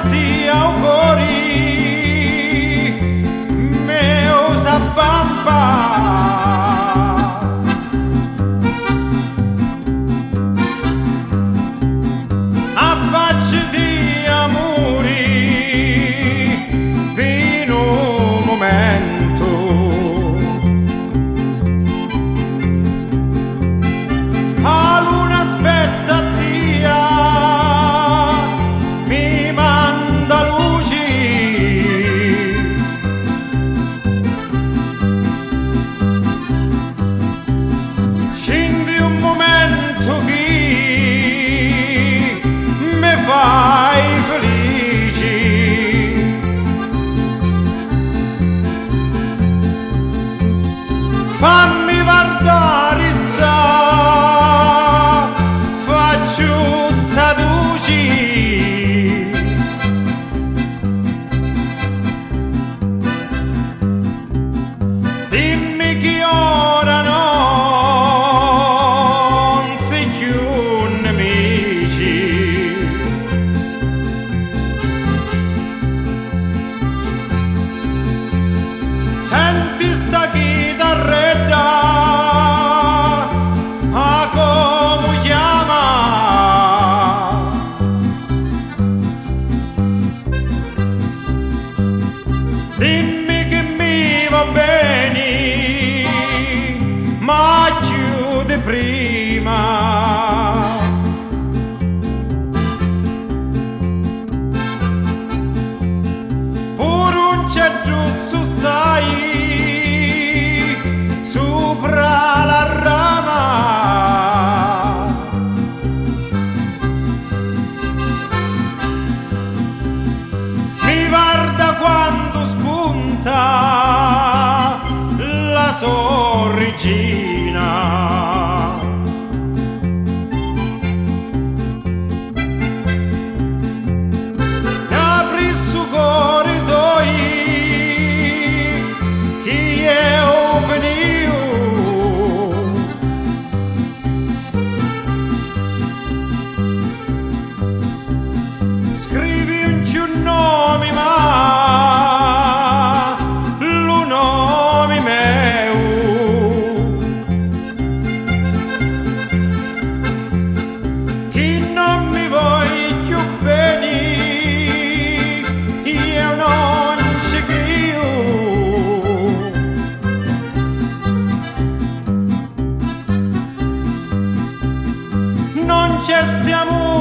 tanti auguri, meusa bamba. A faccia di amori, fino un momento. A luna aspettativa mi manda luci, scendi un momento che mi fai felici. Fammi guardare sa, facciuzza duci, dimmi che ora non si più nemici. Senti sta chitarretta, a come chiama? Dimmi che mi va bene, ma più di prima. Pure un certuzzo stai sopra la rama, mi guarda quando spunta la sorrigina. Apri su corridoi, chi è venivo. Scrivi un ciù nome, ma lo nome meu. Chi non mi vuoi più bene, io non ci credo. Non c'è stiamo